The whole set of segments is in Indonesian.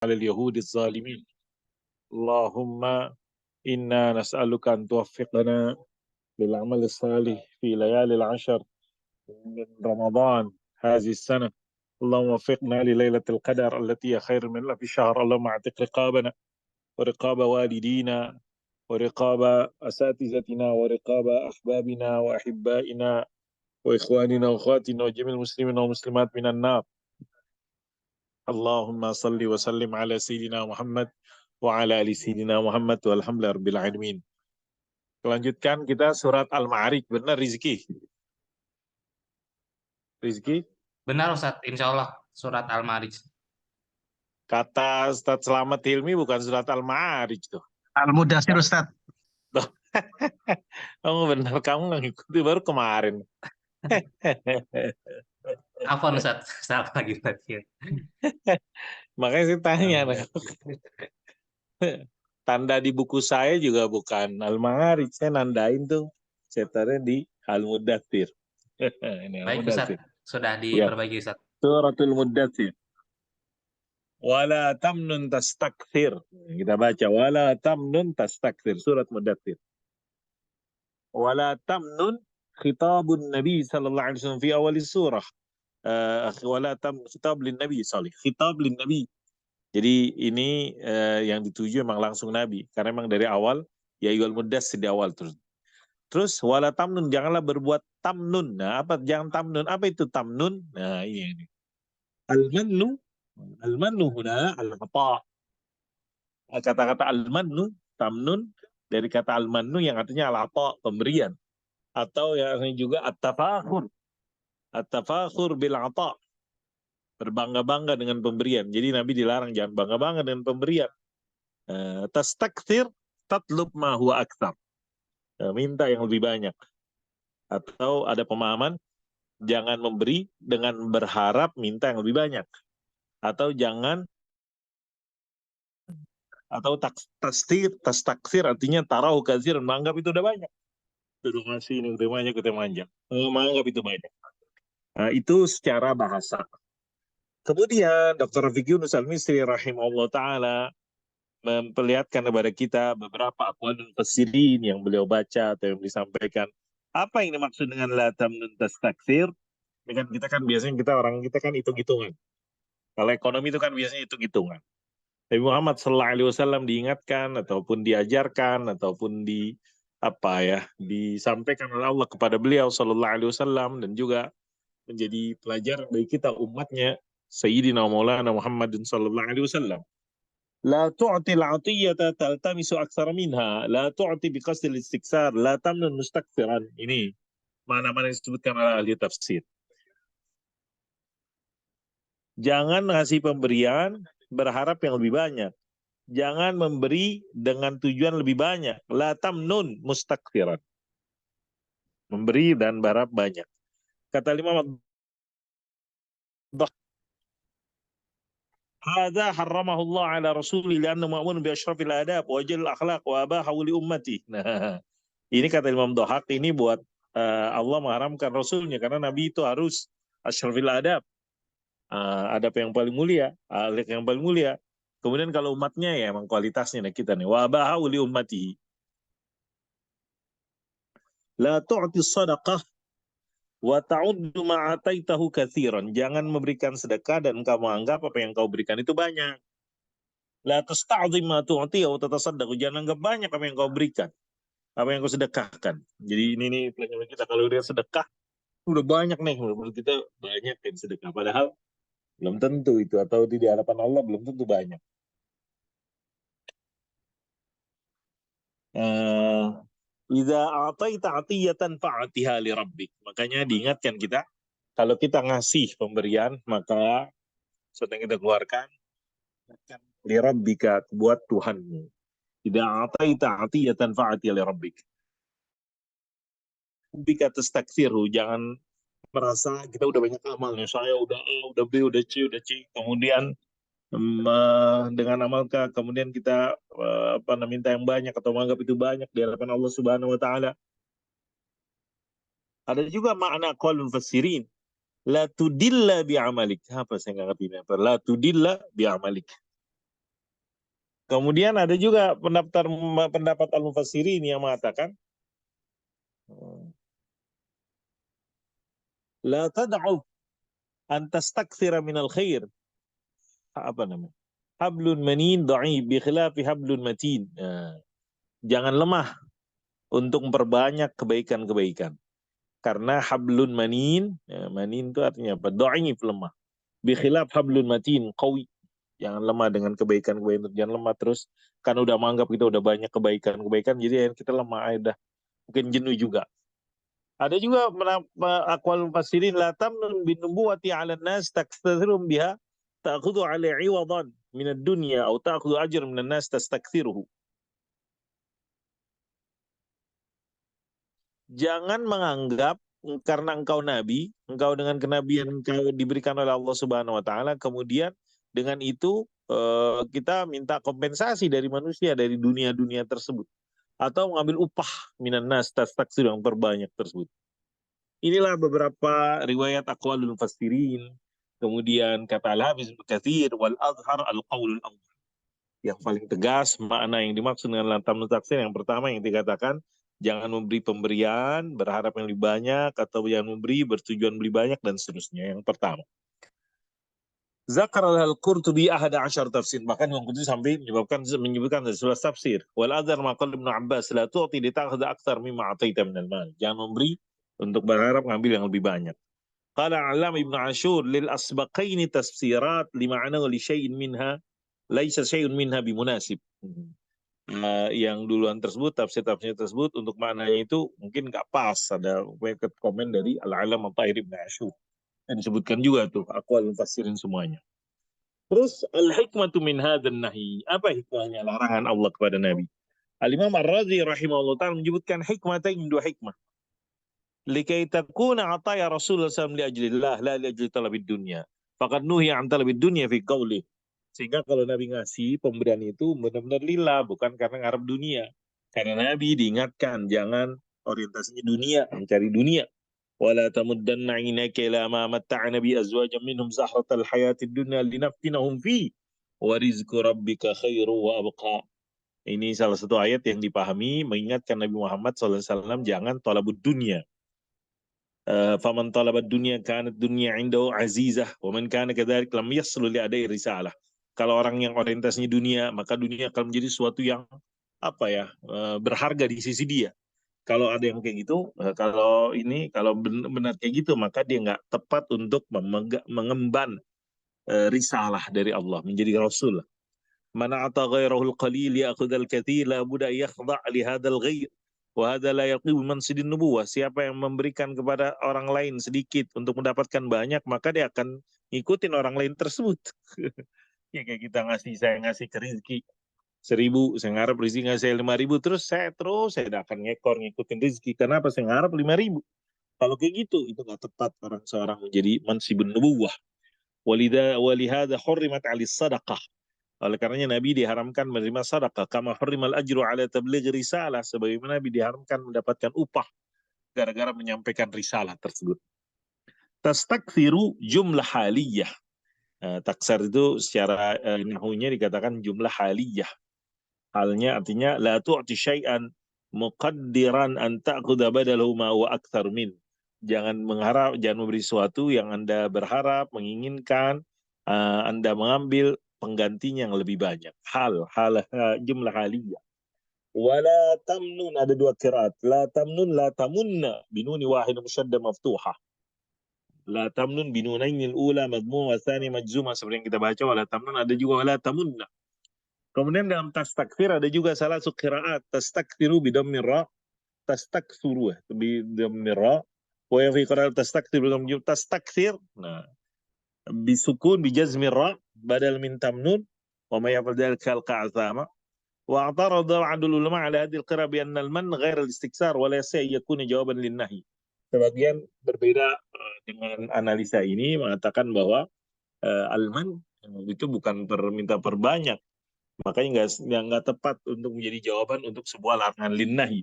على اليهود الظالمين اللهم إنا نسألك أن توفقنا للعمل الصالح في ليالي العشر من رمضان هذه السنة. اللهم وفقنا لليلة القدر التي هي خير من ألف شهر. اللهم اعتق رقابنا ورقاب والدينا ورقاب أساتذتنا ورقاب أحبابنا وأحبائنا وإخواننا وأخواتنا وجميع المسلمين والمسلمات من النار. اللهم صل وسلم على سيدنا Muhammad wa ala ali Sayyidina Muhammad walhamdulillah rabbil alamin. Lanjutkan kita surat Al-Ma'arij. Benar Rizki? Rizki? Benar Ustaz, insya Allah surat Al-Ma'arij. Kata Ustaz Selamat Hilmi bukan surat Al-Ma'arij tuh. Al-Mudaththir Ustaz. Oh benar, kamu nggak ngikuti baru kemarin. Afwan Ustaz, salah lagi berarti. Makanya saya tanya. Tanda di buku saya juga bukan Al-Ma'arij. Saya nandain tuh. Saya taruh di Al-Mudaththir. Ini Baik Ustaz, Al-Mudaththir. sudah diperbaiki Ustaz. Suratul Mudaththir. Wala tamnun tastakthir. Kita baca wala tamnun tastakthir. Surat Mudaththir. Wala tamnun khitabun Nabi sallallahu alaihi wasallam fi awal surah. Wala tam khitab lin Nabi salih. Khitab lin Nabi. Jadi ini yang dituju memang langsung Nabi karena memang dari awal ya ayyuhal mudaththir di awal terus wala tamnun, janganlah berbuat tamnun. Nah, apa jangan tamnun? Apa itu tamnun? Nah, ini. Al-mannu huna al-ata. Kata-kata al-mannu, tamnun dari kata al-mannu yang artinya al-ata, pemberian. Atau yang juga at-tafakhur. At-tafakhur bil ata. Berbangga-bangga dengan pemberian. Jadi Nabi dilarang jangan bangga-bangga dengan pemberian. Tastakthir tatlub ma huwa aktsar. Minta yang lebih banyak. Atau ada pemahaman jangan memberi dengan berharap minta yang lebih banyak. Atau jangan tastaksir artinya tarau kazir, menganggap itu udah banyak. Udah ngasih ini udah banyak kita manja. Menganggap itu banyak. Nah, itu secara bahasa. Kemudian Dr. Rafiq Yunus Al-Misri rahimahullah taala memperlihatkan kepada kita beberapa aqwalul mufassirin yang beliau baca atau yang disampaikan. Apa yang dimaksud dengan la tamnun tastaksir? Ini kan biasanya orang kita kan hitung-hitungan. Kalau ekonomi itu kan biasanya hitung-hitungan. Nabi Muhammad SAW diingatkan ataupun diajarkan ataupun disampaikan oleh Allah kepada beliau SAW dan juga menjadi pelajaran bagi kita umatnya Sayyidina Maulana Muhammadin SAW. La tu'til 'atiyata taltamisu aktsara minha, la tu'ti biqasdil istiksar, la tamnun mustakthiran. Ini mana-mana disebutkan oleh ahli tafsir. Jangan ngasih pemberian berharap yang lebih banyak. Jangan memberi dengan tujuan lebih banyak. La tamnun mustakthiran. Memberi dan berharap banyak. Kata Imam Hadza harramahu Allah ala rasuli li'annahu ma'mun bi asyrafil adab wa jalil akhlaq wa abahu li ummati. Nah, ini kata Imam Dhahak ini buat Allah mengharamkan rasulnya karena Nabi itu harus asyrafil adab. Adab yang paling mulia, akhlak yang paling mulia. Kemudian kalau umatnya ya emang kualitasnya kita nih. Wa abahu li ummatihi. La tu'ti sadaqah wa ta'uddu ma ataitahu katsiran. Jangan memberikan sedekah dan engkau menganggap apa yang kau berikan itu banyak. La tasta'zim ma tu'ti wa tatasaddaq. Jangan anggap banyak apa yang kau berikan. Apa yang kau sedekahkan. Jadi ini nih pelajaran kita kalau dia sedekah udah banyak nih, menurut kita banyak yang sedekah padahal belum tentu itu atau di hadapan Allah belum tentu banyak. Idza a'taita 'atiyatan fa'atiha li rabbik. Makanya diingatkan kita kalau kita ngasih pemberian maka sedang kita keluarkan li rabbika buat Tuhanmu. Idza a'taita 'atiyatan fa'atiha li rabbik. Bika tastaksiru, jangan merasa kita udah banyak amalnya. Saya udah A, udah B, udah C. Kemudian dengan amal kemudian kita minta yang banyak atau menganggap itu banyak di hadapan Allah Subhanahu wa taala. Ada juga makna qaulul mufassirin, la tudilla bi amalik. Apa saya nggak ngerti apa? La tudilla bi amalik. Kemudian ada juga pendapat al-mufassirin yang mengatakan la tad'u an tastakthira minal khair. Apa namanya? Hablun manin dha'if bi khilafi hablun matin. Nah, jangan lemah untuk memperbanyak kebaikan-kebaikan. Karena hablun manin, ya, manin itu artinya apa? Dha'if, lemah. Bi khilaf hablun matin, qawi. Jangan lemah dengan kebaikan-kebaikan. Jangan lemah terus. Kan udah menganggap kita udah banyak kebaikan-kebaikan, jadi kita lemah, udah mungkin jenuh juga. Ada juga aqwal mufassirin la tamnun bin nubuwati 'ala an-nas takthirum biha ta'khudhu 'ala 'iwadan min ad-dunya atau ta'khudhu ajr min an-nas tastakthiruhu. Jangan menganggap karena engkau nabi, engkau dengan kenabian engkau diberikan oleh Allah Subhanahu wa taala, kemudian dengan itu kita minta kompensasi dari manusia dari dunia-dunia tersebut atau mengambil upah minan nas tastaksir yang terbanyak tersebut. Inilah beberapa riwayat aqwalul mufassirin. Kemudian kata Al-Hafiz Ibnu Katsir wal azhar al-qaulul awwal. Yang paling tegas makna yang dimaksud dengan la tamnun taksir yang pertama yang dikatakan jangan memberi pemberian berharap yang lebih banyak atau jangan memberi bertujuan beli banyak dan seterusnya. Yang pertama. Zakar al-Qurtubi ahada asyar tafsir. Bahkan Imam Qurtubi sampai menyebutkan 11 tafsir. Wal adhar maqal Ibnu Abbas la tu'ti li ta'khudha aktsar mimma ataita minal mal. Jangan memberi untuk berharap ngambil yang lebih banyak. Qala Alam Ibnu Ashur lil asbaqaini tafsirat lima'na li syai'in minha laisa syai'un minha bimunasib. Yang duluan tersebut, tafsir-tafsir tersebut untuk maknanya itu mungkin nggak pas. Ada komen dari Al-Alam At-Tahir Ibnu Ashur. Dan disebutkan juga tuh aqwal mufassirin semuanya. Terus al-hikmatu min hadzal nahi. Apa hikmahnya larangan Allah kepada Nabi? Al-Imam Ar-Razi rahimahullah ta'ala menyebutkan hikmatain, dua hikmah. Likai takuna ataya Rasulullah SAW li ajlillah la li ajli talabid dunya. Faqad nuhiya an talabid dunya fi qaulih. Sehingga kalau Nabi ngasih pemberian itu benar-benar lillah, bukan karena ngarep dunia. Karena Nabi diingatkan jangan orientasinya dunia, mencari dunia. ولا تمدن عينيك إلى ما متعنا بأزواجا منهم زهرة الحياة الدنيا لنفتنهم فيه ورزق ربك خير وأبقى. Ini salah satu ayat yang dipahami mengingatkan Nabi Muhammad SAW jangan talabud dunia. Faman talabad dunia kanat dunia indahu azizah wa man kana kadzalik lam yaslu li adai risalah. Kalau orang yang orientasinya dunia, maka dunia akan menjadi sesuatu yang berharga di sisi dia. Kalau ada yang kayak gitu, kalau benar kayak gitu, maka dia nggak tepat untuk mengemban risalah dari Allah, menjadi rasul. Mana ata ghairahul qalil ya'khudhal katsir la budda yakhdha' li hadzal ghair. Wa hadza la yaqibu mansidin nubuwah. Siapa yang memberikan kepada orang lain sedikit untuk mendapatkan banyak, maka dia akan ngikutin orang lain tersebut. Ya kayak kita saya ngasih ke Rizki 1.000, saya ngarep rezeki ngasih 5.000, terus saya akan ngekor ngikutin rezeki. Kenapa saya ngarep 5.000? Kalau kayak gitu, itu nggak tepat orang seorang menjadi mansibun nubuwah. Walihada hurrimat alis sadaqah. Oleh karenanya Nabi diharamkan menerima sadaqah. Kama hurrimal ajru ala tabligh risalah. Sebagaimana Nabi diharamkan mendapatkan upah gara-gara menyampaikan risalah tersebut. Tastakthiru jumlah haliyah. Taksar itu secara nahunya dikatakan jumlah haliyah. Halnya artinya la tu'ti syai'an muqaddiran an ta'khudha badalahu ma wa aktsar min. Jangan memberi sesuatu yang Anda berharap, menginginkan Anda mengambil penggantinya yang lebih banyak. Jumlah haliyah. Wala tamnun, ada dua qiraat. La tamnun la tamunna binuni wahid musyaddah maftuhah. La tamnun binunainil ula madmum wa tsani majzuma, seperti yang kita baca. Wala tamnun, ada juga wala tamunna. Kemudian dalam tastakfir ada juga salah satu qiraat tastakfiru bidammir ra, tastakfuru bidammir ra, wa fi qiraat tastakfir bidammir tastakfir. Nah, bisukun bijazmir ra badal min tamnun wa ma yaf'al dzalika al-qa'thama. Wa atarada ba'dul ulama ala hadhihi al-qira'a bi anna al-man ghair al-istiksar wa la yakunu jawaban lin-nahi. Sebagian berbeda dengan analisa ini mengatakan bahwa al-man itu bukan minta perbanyak. Makanya nggak tepat untuk menjadi jawaban untuk sebuah larangan linnahi.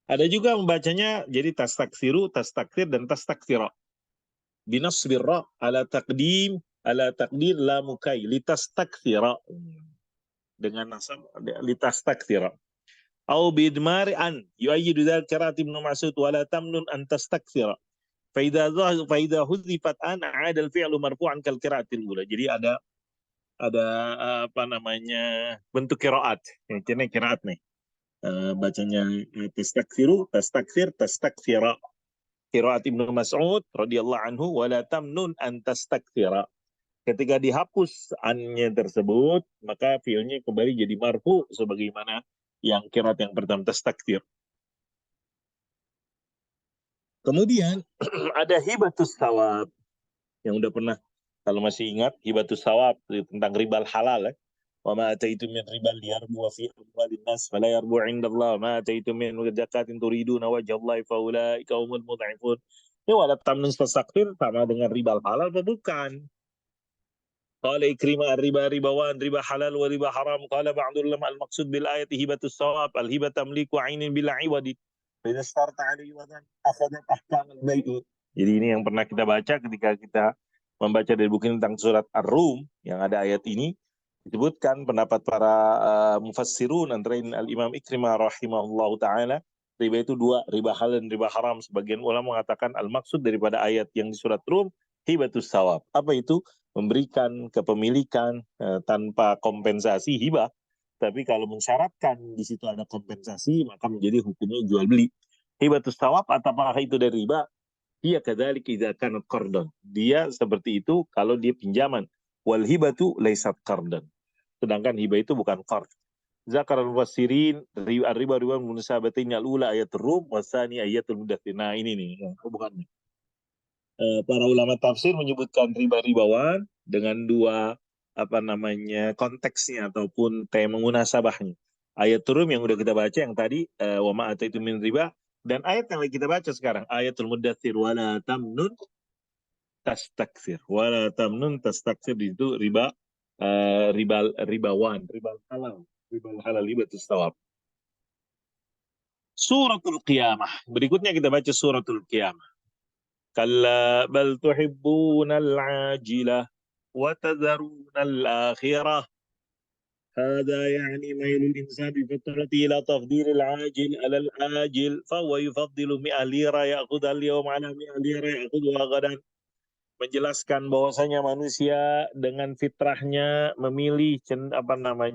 Ada juga membacanya jadi tastakfiru, tastakfir, dan tastakfira. Binasbir ra ala taqdir la mukai li tastakfira. dengan nasab litastakthira. Au bidmari an yu'ayyidu dzal qira'at Ibnu Mas'ud wala tamnun an tastakthira. Faida huzifat an ada al-fi'lu marfu'an kal qira'atil ula. Jadi ada apa namanya bentuk qiraat. Ini qiraat nih. Bacanya tastakthir, tastakthira. Qiraat Ibnu Mas'ud radhiyallahu anhu wala tamnun an tastakthira. Ketika dihapus an-nya tersebut, maka fi'ilnya kembali jadi marfu sebagaimana yang qiraat yang pertama tastakthir. Kemudian ada hibatus sawab yang udah pernah, kalau masih ingat hibatus sawab tentang ribal halal ya. Wa ma ataitum min ribal liyarbu fi amwalin nas fala yarbu 'indallah ma ataitum min zakatin turiduna wajhallahi fa ulaika humul mudhifun. Ini wala tamnun tastakthir sama dengan ribal halal atau bukan? Qala Ikrimah riba ribawan riba halal wa riba haram. Qala ba'dul ulama al-maqsud bil ayati hibatus sawab al-hiba tamliku 'ainin bil 'iwadi. Jadi ini yang pernah kita baca ketika kita membaca dari buku tentang surat Ar-Rum yang ada ayat ini, disebutkan pendapat para mufassirun antara Al-Imam Ikrimah rahimahullahu ta'ala, riba itu dua, riba halal dan riba haram. Sebagian ulama mengatakan al-maksud daripada ayat yang di surat Rum hibatus sawab. Apa itu? Memberikan kepemilikan tanpa kompensasi, hibah. Tapi kalau mensyaratkan di situ ada kompensasi, maka menjadi hukumnya jual beli. Hibatus sawab, apakah itu dari riba? Dia kadzalik idza kanat qardan. Dia seperti itu kalau dia pinjaman. Wal hibatu laisat qardan. Sedangkan hibah itu bukan qard. Zakar al-mufassirin riba munasabatin al-ula ayatul rum wa tsani ayatul mudaththir. Nah, ini nih yang hubungannya. Para ulama tafsir menyebutkan riba-ribawan dengan dua konteksnya ataupun tema munasabahnya. Ayat Rum yang udah kita baca yang tadi wa ma ataitum min riba, dan ayat yang lagi kita baca sekarang ayatul mudaththir wala tamnun tastakthir. Wala tamnun tastakthir itu riba ribawan, ribal halal, hibatus sawab. Suratul Qiyamah. Berikutnya kita baca suratul Qiyamah. Kalla bal tuhibbunal ajilah وتذرون الآخرة هذا يعني ميل الإنسان بفطرته إلى تفضيل العاجل على الآجل فهو يفضل 100 ليرة يأخذها اليوم على 100 ليرة يأخذها غدا. Menjelaskan bahwasanya manusia dengan fitrahnya memilih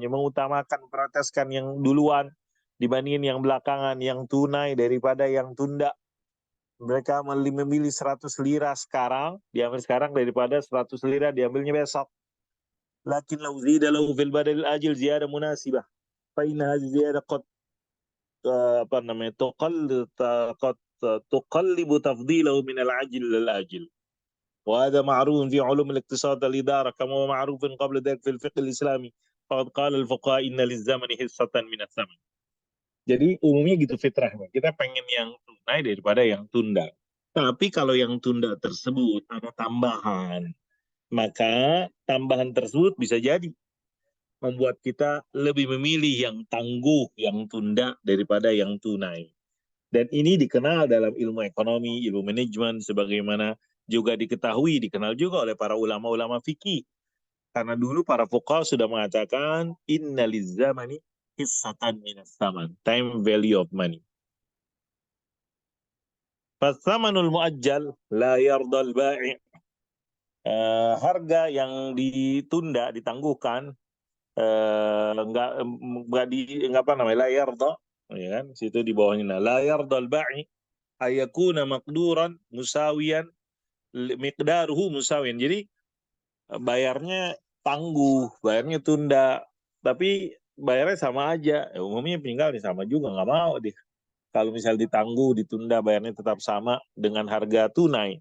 mengutamakan proteskan yang duluan dibandingin yang belakangan, yang tunai daripada yang tunda. Mereka memilih 100 lira sekarang, diambil sekarang daripada 100 lira diambilnya besok. Lakin law zida lahu fil badal ajil ziyadah munasibah. Fa inna hadhihi ziyadah qad tuqallibu tafdilahu min al-ajil lil ajil. Wa hadha ma'ruf fi ulum al-iqtisad al-idara kama huwa ma'ruf qabla dhalik fi al-fiqh al-islami. Faqad qala al-fuqaha inna liz-zamani hissatan min ats-tsaman. Jadi umumnya gitu fitrahnya. Kita pengen yang tunai daripada yang tunda. Tapi kalau yang tunda tersebut ada tambahan, maka tambahan tersebut bisa jadi membuat kita lebih memilih yang tangguh, yang tunda daripada yang tunai. Dan ini dikenal dalam ilmu ekonomi, ilmu manajemen, sebagaimana juga dikenal juga oleh para ulama-ulama fikih. Karena dulu para fuqaha sudah mengatakan innaliz zamani hissatan minas saman, time value of money. Fathamanul muajjal la yardal bai'. Harga yang ditunda, ditangguhkan, la yarda, ya kan? Situ di bawahnya la yardal bai' ayakuna maqduran musawiyan miqdaruhu musawiyan. Jadi bayarnya tangguh, bayarnya tunda, tapi bayarnya sama aja. Umumnya peninggal sama juga, nggak mau deh. Kalau misal ditangguh, ditunda, bayarnya tetap sama dengan harga tunai.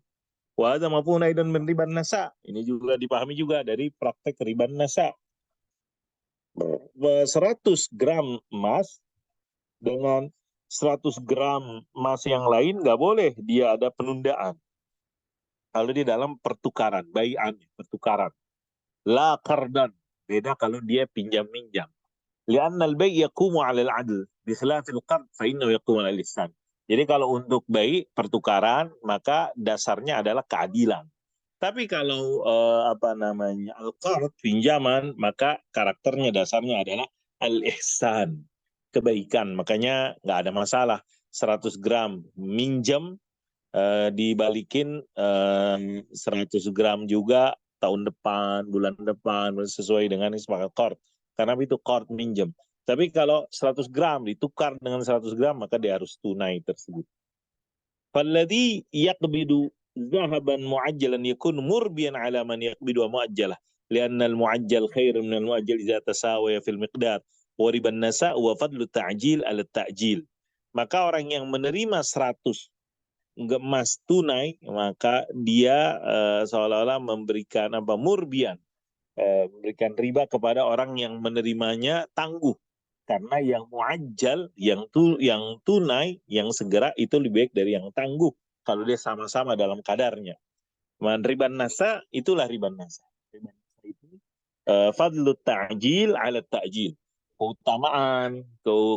Wa hadza mafhum aidan min riban nasa. Ini juga dipahami juga dari praktek riban nasa. 100 gram emas dengan 100 gram emas yang lain nggak boleh dia ada penundaan. Kalau di dalam pertukaran, bai'an, pertukaran. La qardan, beda kalau dia pinjam-minjam. Li'anna al-bai' yaqumu 'ala al-'adl, bi khilafil qard fa innahu yaqumu 'ala al-ihsan. Jadi kalau untuk bai' pertukaran, maka dasarnya adalah keadilan. Tapi kalau al-qard pinjaman, maka karakternya dasarnya adalah al-ihsan, kebaikan. Makanya nggak ada masalah 100 gram minjem, dibalikin 100 gram juga tahun depan, bulan depan, sesuai dengan sepakat qard. Karena itu qard minjem. Tapi kalau 100 gram ditukar dengan 100 gram, maka dia harus tunai tersebut. Falladhi yaqbidu zahaban mu'ajjalan yakun murbiyan ala man yaqbidu mu'ajjalah. Lianna al-mu'ajjal khair min al-mu'ajjal idza tasawaya fil miqdar. Wa riban nasa' wa fadlu ta'jil ala ta'jil. Maka orang yang menerima 100 emas tunai, maka dia seolah-olah memberikan murbian, memberikan riba kepada orang yang menerimanya tangguh. Karena yang muajjal, yang tunai, yang segera itu lebih baik dari yang tangguh kalau dia sama-sama dalam kadarnya. Riban nasa, itulah riban nasa. Riban nasa itu fadlu ta'jil ala ta'jil. Keutamaan,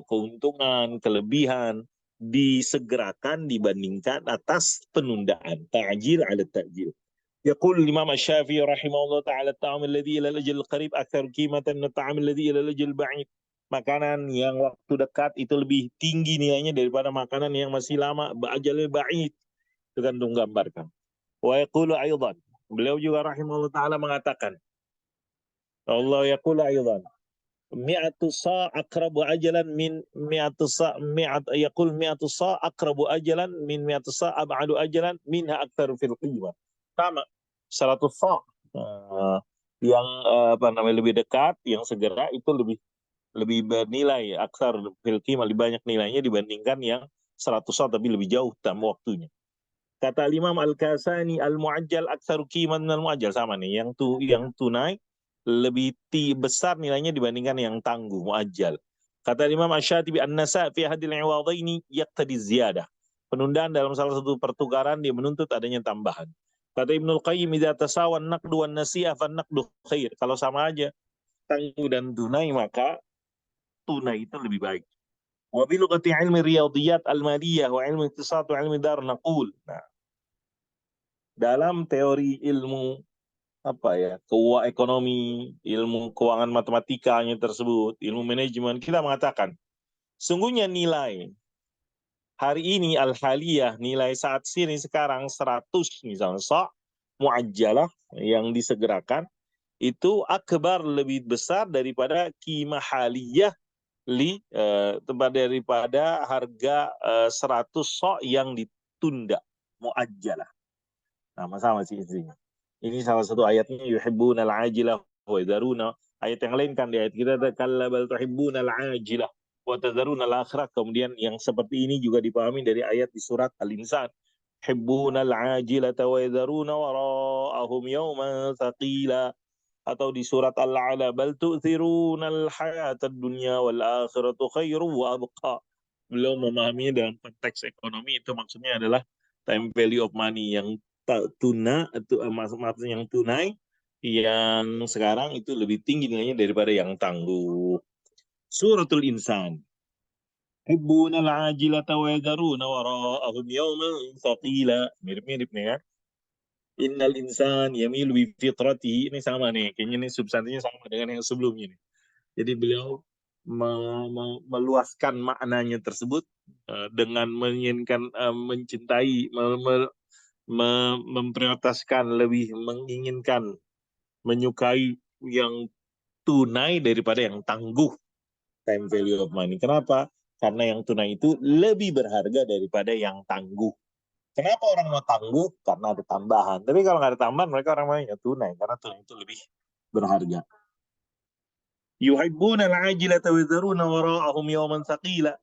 keuntungan, kelebihan disegerakan dibandingkan atas penundaan. Ta'jil ala ta'jil. يقول الإمام الشافعي رحمه الله تعالى الطعام الذي إلى الأجل القريب أكثر قيمة من الطعام الذي إلى الأجل البعيد. Makanan yang waktu dekat itu lebih tinggi nilainya daripada makanan yang masih lama, ajalnya ba'id. Itu kan menggambarkan. Wa yaqulu aydan, beliau juga rahimahullah ta'ala mengatakan, Allah yaqulu aydan, mi'atu sa' aqrabu ajalan min mi'atu sa' yaqul mi'atu sa' aqrabu ajalan min mi'atu sa' ab'adu ajalan minha aktsaru fil qimah. Sama 100 sa' yang lebih dekat, yang segera itu lebih bernilai, aksar fil qimah, lebih banyak nilainya dibandingkan yang 100 sa' tapi lebih jauh dalam waktunya. Kata Imam Al-Kasani, al-mu'ajjal aktsaru qimah minal mu'ajjal, sama nih, yang tunai lebih besar nilainya dibandingkan yang tangguh, mu'ajjal. Kata Imam Asy-Syatibi, an-nasa' fi hadil iwadaini yaqtadi ziyadah. Penundaan dalam salah satu pertukaran dia menuntut adanya tambahan. Kata Ibnul Qayyim, idza tasawa an-naqdu wan nasi'ah fan-naqdu khair. Kalau sama aja tangguh dan tunai, maka tunai itu lebih baik. Wa bi lughati ilmi riyadhiyat al-maliyah wa ilmi iktisad wa ilmi dar naqul. Nah, dalam teori ilmu ekonomi, ilmu keuangan matematikanya tersebut, ilmu manajemen, kita mengatakan sungguhnya nilai hari ini al-haliyah, nilai saat sini sekarang 100 misalnya sa' muajjalah yang disegerakan itu akbar, lebih besar daripada qimah haliyah daripada harga 100 sa' yang ditunda muajjalah. Sama-sama sih istrinya. Ini salah satu ayatnya, yuhibbuna al-ajilah wa yadharuna. Ayat yang lain kan di ayat kita, kalla bal tuhibbuna al-ajilah wa tadharuna al-akhirah. Kemudian yang seperti ini juga dipahami dari ayat di surat Al-Insan. Yuhibbuna al-ajilah wa yadharuna wara'ahum yawman thaqila. Atau di surat Al-A'la, bal tu'thiruna al-hayata ad-dunya wal akhiratu khairu wa abqa. Beliau memahaminya dalam konteks ekonomi, itu maksudnya adalah time value of money, yang maksudnya yang tunai, yang sekarang itu lebih tinggi nilainya daripada yang tangguh. Suratul Insan. Hibbuna al-ajilata wa yadharuna wara'ahum yawman thaqila. Mirip-mirip nih kan. Innal insan yamilu bi fitratihi. Ini sama nih, kayaknya ini substansinya sama dengan yang sebelumnya nih. Jadi beliau meluaskan maknanya tersebut dengan menginginkan mencintai, memprioritaskan, lebih menginginkan, menyukai yang tunai daripada yang tangguh, time value of money. Kenapa? Karena yang tunai itu lebih berharga daripada yang tangguh. Kenapa orang mau tangguh? Karena ada tambahan. Tapi kalau nggak ada tambahan, mereka orang mau yang tunai, karena tunai itu lebih berharga. Yuhibbuna al-ajilata wa yadharuna wara'ahum yawman thaqila.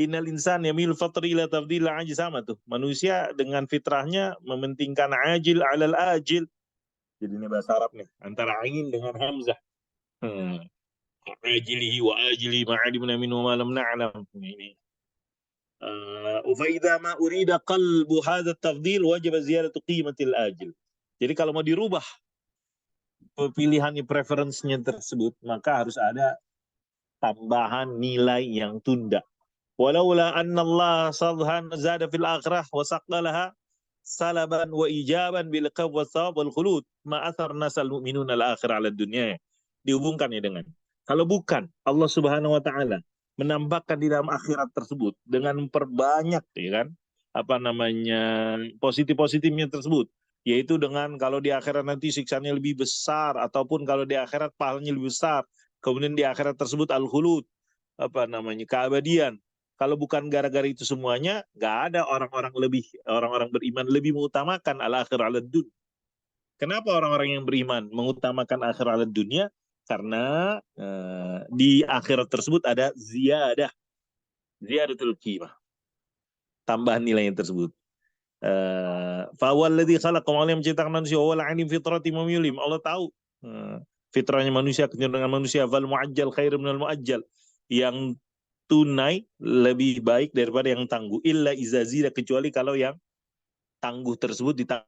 Innal insan yamil fatri ila tafdil ajil. Sama tuh. Manusia dengan fitrahnya mementingkan ajil alal ajil. Jadi ini bahasa Arab nih, antara ain dengan hamzah. Ajilihi wa ajili ma'alimna min wa ma lam na'lam. Ini. Fa idza ma urida qalbu hadha at-tafdil wajib ziyadatu qimatil ajil. Jadi kalau mau dirubah pilihannya, preferensinya tersebut, maka harus ada tambahan nilai yang tunda. Walaula anna Allah sadhan zada fil akhirah wa saqalaha salaban wa ijaban bil qawwa thawab wal khulud ma athar nasal mu'minun al akhirah ala dunya. Dihubungkan ya dengan Kalau bukan Allah Subhanahu wa taala menambahkan di dalam akhirat tersebut dengan memperbanyak, ya kan, apa namanya, positif-positifnya tersebut, yaitu dengan kalau di akhirat nanti siksanya lebih besar, ataupun kalau di akhirat pahalanya lebih besar, kemudian di akhirat tersebut al-khulud, apa namanya, keabadian. Kalau bukan gara-gara itu semuanya, nggak ada orang-orang beriman lebih mengutamakan al-akhir ala dunia. Kenapa orang-orang yang beriman mengutamakan akhir ala dunia? Karena di akhirat tersebut ada ziyadatul qimah, tambahan nilai tersebut. Fawalladzi khalaqakum, Allah yang menciptakan manusia, wal alim fitrati mamyulim. Allah tahu fitrahnya manusia, kecenderungan manusia. Fal muajjal khairu minal muajjal, yang tunai lebih baik daripada yang tangguh. Illa izazira, kecuali kalau yang tangguh tersebut ditambah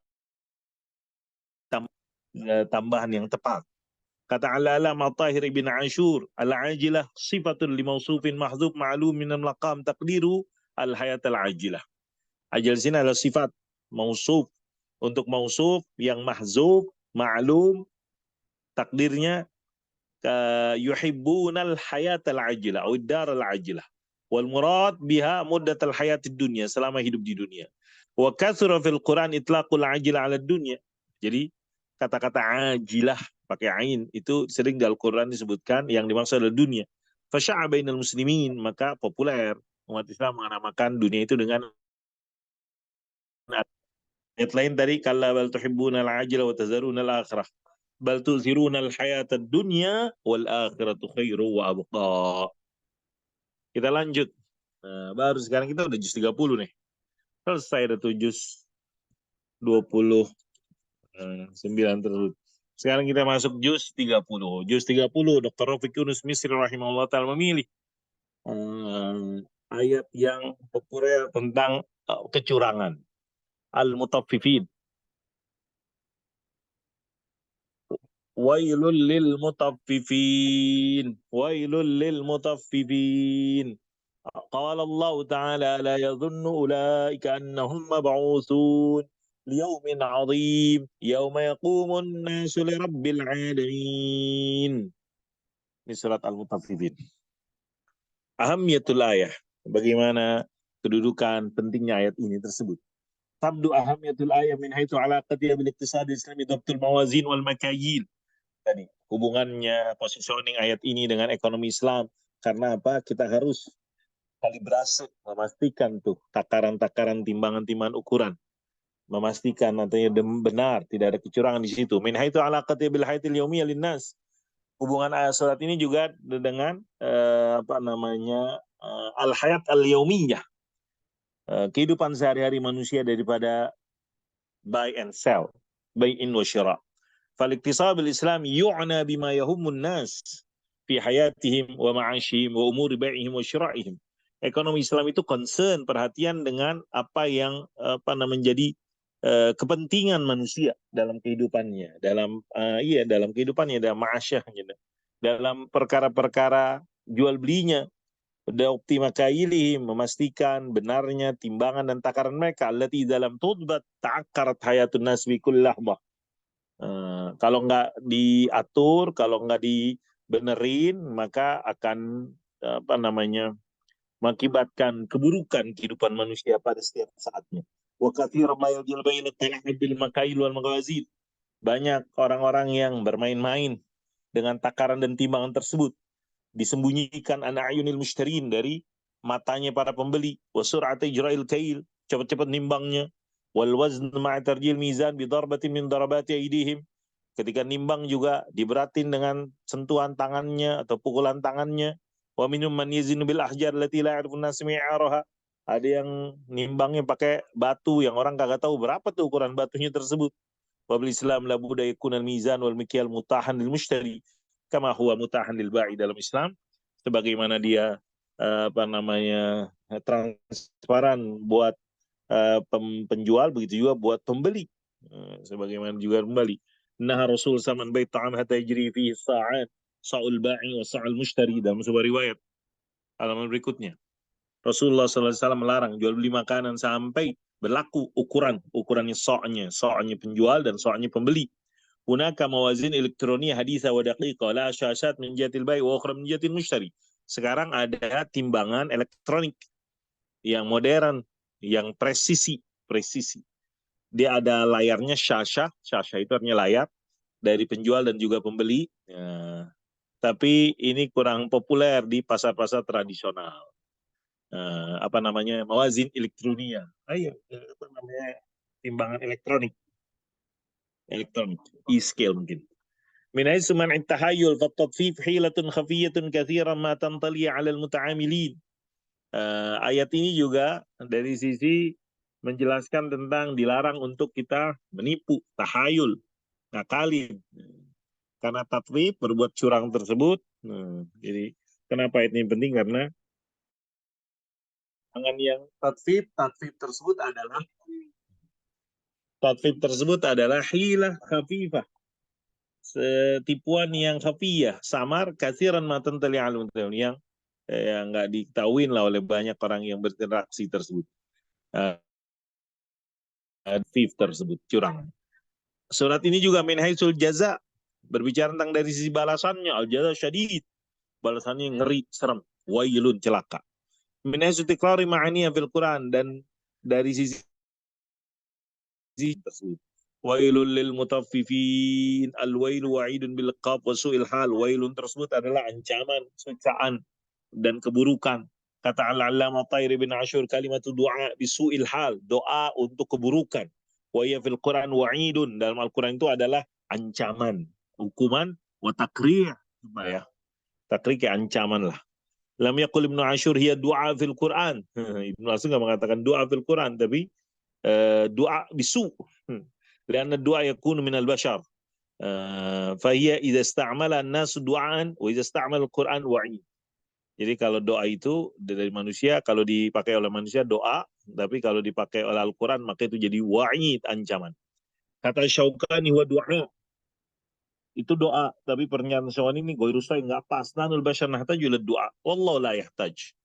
tambahan yang tepat. Kata Al-Alama Tahir bin Ashur, al-ajilah sifatun limausufin mahzub ma'lum minal maqam taqdiru al-hayat al-ajilah. Ajal sini adalah sifat mausuf, untuk mausuf yang mahzub ma'lum, takdirnya yuhibbunal hayat al-ajilah atau dar al-ajilah. Wal murad biha muddat al-hayat dunya, selama hidup di dunia. Wa kathura fil Quran itlaqul ajilah ala dunya. Jadi kata-kata ajilah pakai ain itu sering di Al-Quran disebutkan, yang dimaksud adalah dunia. Fasya'a bainal muslimin, maka populer umat Islam menamakan dunia itu dengan ayat lain tadi, kalla bal tuhibbuna al-ajila wa tazaruna al-akhirah bal tu'thiruna al-hayata ad-dunya wal akhiratu khairu wa abqa. Kita lanjut. Baru sekarang kita udah juz 30 nih. Selesai ada juz 29 tersebut. Sekarang kita masuk juz 30. Juz 30, Dr. Rafiq Yunus Misri rahimahullah ta'ala memilih ayat yang populer tentang kecurangan. Al-mutaffifin. Wailul lil mutaffifin. Wailul lil mutaffifin. Qala Allah Ta'ala la yadhunnu ulaika annahum mab'utsun liyaumin 'adzim yauma yaqumun nasu lirabbil 'alamin. Ini surat Al-Mutaffifin. Ahamiyatul ayah, bagaimana kedudukan pentingnya ayat ini tersebut. Tabdu ahamiyatul ayah min haitsu alaqatiha bil iqtisad islami dhabtul mawazin wal makayil. Tadi hubungannya, positioning ayat ini dengan ekonomi Islam. Karena apa? Kita harus kalibrasi, memastikan tuh takaran-takaran, timbangan-timbangan ukuran, memastikan nantinya benar, tidak ada kecurangan di situ. Min haitsu alaqatiha bil hayatil yaumiyah linnas. Hubungan ayat surat ini juga dengan apa namanya, al-hayat al-yaumiyah, kehidupan sehari-hari manusia, daripada buy and sell, buy in wa syira. Fal-iktisab al-islam yu'na bima yahummun nas fi hayatihim wa ma'ashihim wa umuri bai'ihim wa syira'ihim. Ekonomi Islam itu concern, perhatian dengan apa yang menjadi kepentingan manusia dalam kehidupannya, dalam dalam kehidupannya, dalam ma'asyahnya, dalam perkara-perkara jual belinya. Daukti makailihim, memastikan benarnya timbangan dan takaran mereka. Allati dalam tudbat ta'akkarat hayatun nas bi kulli lahbah. Kalau nggak diatur, kalau nggak dibenerin, maka akan mengakibatkan keburukan kehidupan manusia pada setiap saatnya. Wa katsiran ma yajil baina talahhub bil makail wal maghazil. Banyak orang-orang yang bermain-main dengan takaran dan timbangan tersebut, disembunyikan an ayunil mushtarin, dari matanya para pembeli. Wa sur'ati ijra'il kail, cepat-cepat nimbangnya. Wal wazn ma'a tarjil mizan bi darbatin min darabati aydihim. Ketika nimbang juga diberatin dengan sentuhan tangannya atau pukulan tangannya. Wa minhum man yazinu bil ahjar allati la ya'rifun nas mi'araha. Ada yang nimbangnya pakai batu yang orang kagak tahu berapa tuh ukuran batunya tersebut. Wa bil Islam la budda yakuna al mizan wal mikyal mutahan lil mushtari kama huwa mutahan lil ba'i. Dalam Islam, sebagaimana dia transparan buat penjual, begitu juga buat pembeli, sebagaimana juga kembali. Nah, Rasul saman bait ta'am hatta yajri fihi sa'an sa'ul ba'i wa sa'al mushtari. Dalam sebuah riwayat halaman berikutnya, Rasulullah SAW melarang jual beli makanan sampai berlaku ukurannya, sa'nya penjual dan sa'nya pembeli. Hunaka mawazin elektronik haditha wa daqiqa la syashat min jihatil bai' wa ukhra min jihatil mushtari. Sekarang ada timbangan elektronik yang modern, yang presisi. Dia ada layarnya syasha itu artinya layar dari penjual dan juga pembeli. Ya, tapi ini kurang populer di pasar-pasar tradisional. Apa namanya, mawazin elektronia. Ayo, apa namanya, timbangan elektronik, e-scale mungkin. من حيث منع التحايل فالتطفيف حيلة خفية كثيرا ما تنطلي على المتعاملين. Ayat ini juga dari sisi menjelaskan tentang dilarang untuk kita menipu, tahayul, ngakalin. Karena tatwif, berbuat curang tersebut. Jadi kenapa ayat ini penting? Karena dengan yang tatwif tersebut adalah hilah khafifah, tipuan yang khafiyah, samar, kasiran matan tali alim, yang nggak diketahui lah oleh banyak orang yang berinteraksi tersebut. Tatwif tersebut curang. Surat ini juga min haisul jaza, berbicara tentang dari sisi balasannya, al jaza syadid, balasannya ngeri, serem, wailun, celaka. Min haisul tikrari ma'aniya fil Quran, dan dari sisi tersebut. Wailul lil mutaffifin, al-wailu wa'idun bil qab wa su'il hal. Wailun tersebut adalah ancaman, siksaan dan keburukan. Kata Al-Allamah Thair bin Ashur, kalimatu du'a bisu'il hal, doa untuk keburukan. Wa ya fil Quran wa'idun, dalam Al-Quran itu adalah ancaman, hukuman, wa takrih, ya. Takrih kayak ancaman lah. Lam yaqul Ibnu Ashur hiya du'a fil Quran. Ibnu Ashur enggak mengatakan doa fil Quran, tapi doa bisu. Karena doa yakunu minal bashar. Fahiya idza ista'mala an-nas du'an wa idza ista'mala al-Quran wa'id. Jadi kalau doa itu dari manusia, kalau dipakai oleh manusia doa, tapi kalau dipakai oleh Al-Quran maka itu jadi wa'id, ancaman. Kata Syaukani wa du'a, itu doa, tapi pernyataan Syaukani ini ghairu sahih, enggak pas. Nanul bashar nahtaju lid du'a, wallahu la yahtaj.